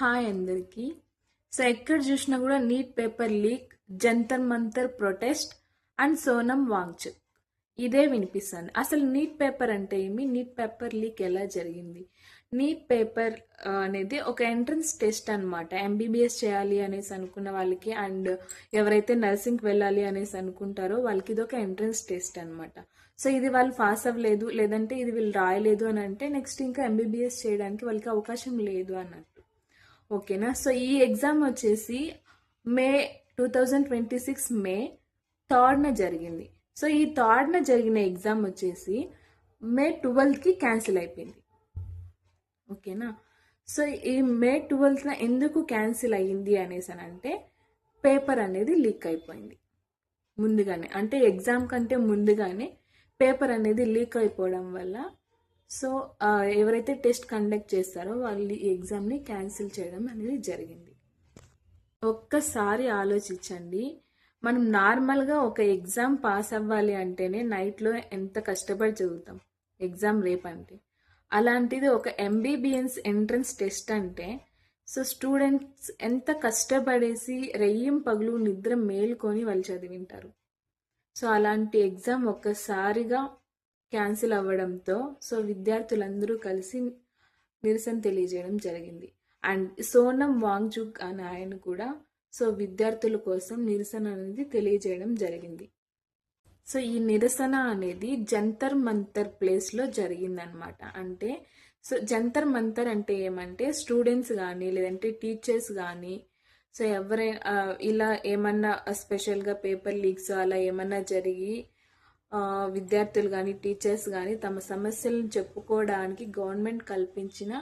Hi అందరికీ. So ఎక్కడ చూసినా కూడా neat paper leak, Jantar Mantar protest and Sonam Wangchuk ఇదే వినిపిస్తుంది. అసలు నీట్ పేపర్ అంటే ఏమి, నీట్ పేపర్ లీక్ ఎలా జరిగింది? నీట్ పేపర్ అనేది ఒక ఎంట్రన్స్ టెస్ట్ అనమాట. ఎంబీబీఎస్ చేయాలి అనేసి అనుకున్న వాళ్ళకి అండ్ ఎవరైతే నర్సింగ్కి వెళ్ళాలి అనేసి అనుకుంటారో వాళ్ళకి ఇది ఒక ఎంట్రన్స్ టెస్ట్ అనమాట. సో ఇది వాళ్ళు పాస్ అవ్వలేదు, లేదంటే ఇది వీళ్ళు రాయలేదు అని అంటే నెక్స్ట్ ఇంకా ఎంబీబీఎస్ చేయడానికి వాళ్ళకి అవకాశం లేదు అన్నట్టు. ఓకేనా. సో ఈ ఎగ్జామ్ వచ్చేసి మే 2026 మే 3rd జరిగింది. సో ఈ 3rd జరిగిన ఎగ్జామ్ వచ్చేసి మే 12కి క్యాన్సిల్ అయిపోయింది. ఓకేనా. సో ఈ మే 12న ఎందుకు క్యాన్సిల్ అయ్యింది అనేసి అంటే పేపర్ అనేది లీక్ అయిపోయింది ముందుగానే, అంటే ఎగ్జామ్ కంటే ముందుగానే పేపర్ అనేది లీక్ అయిపోవడం వల్ల సో ఎవరైతే టెస్ట్ కండక్ట్ చేస్తారో వాళ్ళు ఈ ఎగ్జామ్ని క్యాన్సిల్ చేయడం అనేది జరిగింది. ఒక్కసారి ఆలోచించండి, మనం నార్మల్గా ఒక ఎగ్జామ్ పాస్ అవ్వాలి అంటేనే నైట్లో ఎంత కష్టపడి చదువుతాం ఎగ్జామ్ రేపంటే. అలాంటిది ఒక ఎంబీబీఎస్ ఎంట్రన్స్ టెస్ట్ అంటే సో స్టూడెంట్స్ ఎంత కష్టపడేసి రెయ్యం పగులు నిద్ర మేల్కొని వాళ్ళు చదివింటారు. సో అలాంటి ఎగ్జామ్ ఒక్కసారిగా క్యాన్సిల్ అవ్వడంతో సో విద్యార్థులందరూ కలిసి నిరసన తెలియజేయడం జరిగింది. అండ్ సోనం వాంగ్చుక్ అనే ఆయన కూడా సో విద్యార్థుల కోసం నిరసన అనేది తెలియజేయడం జరిగింది. సో ఈ నిరసన అనేది జంతర్ మంతర్ ప్లేస్లో జరిగిందనమాట. అంటే సో జంతర్ మంతర్ అంటే ఏమంటే స్టూడెంట్స్ కానీ లేదంటే టీచర్స్ కానీ సో ఎవరైనా ఇలా ఏమన్నా స్పెషల్గా పేపర్ లీక్స్ అలా ఏమన్నా జరిగి విద్యార్థులు కానీ టీచర్స్ కానీ తమ సమస్యలను చెప్పుకోవడానికి గవర్నమెంట్ కల్పించిన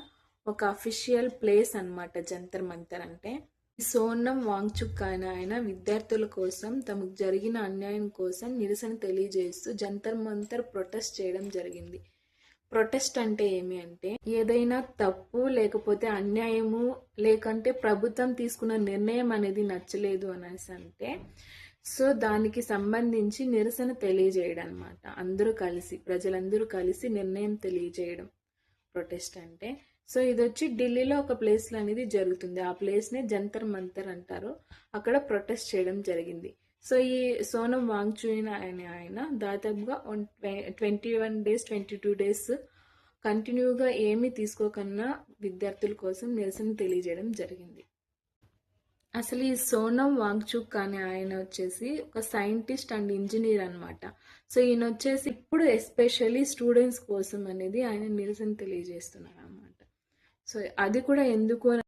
ఒక అఫీషియల్ ప్లేస్ అనమాట జంతర్ మంతర్ అంటే. సోనం వాంగ్చుక్ ఆయన విద్యార్థుల కోసం తమకు జరిగిన అన్యాయం కోసం నిరసన తెలియజేస్తూ జంతర్ మంతర్ ప్రొటెస్ట్ చేయడం జరిగింది. ప్రొటెస్ట్ అంటే ఏమి అంటే ఏదైనా తప్పు లేకపోతే అన్యాయము లేకంటే ప్రభుత్వం తీసుకున్న నిర్ణయం అనేది నచ్చలేదు అనేసి అంటే సో దానికి సంబంధించి నిరసన తెలియజేయడం అనమాట. అందరూ కలిసి ప్రజలందరూ కలిసి నిర్ణయం తెలియజేయడం ప్రొటెస్ట్ అంటే. సో ఇది వచ్చి ఢిల్లీలో ఒక ప్లేస్లో అనేది జరుగుతుంది. ఆ ప్లేస్నే జంతర్ మంతర్ అంటారు. అక్కడ ప్రొటెస్ట్ చేయడం జరిగింది. సో ఈ సోనం వాంగ్చుక్ ఆయన దాదాపుగా 21 డేస్ 22 డేస్ కంటిన్యూగా ఏమీ తీసుకోకన్నా విద్యార్థుల కోసం నిరసన తెలియజేయడం జరిగింది. అసలు ఈ సోనం వాంగ్చుక్ అనే ఆయన వచ్చేసి ఒక సైంటిస్ట్ అండ్ ఇంజనీర్ అనమాట. సో ఈయన వచ్చేసి ఇప్పుడు ఎస్పెషల్లీ స్టూడెంట్స్ కోసం అనేది ఆయన నిరసన తెలియజేస్తున్నారు అనమాట. సో అది కూడా ఎందుకు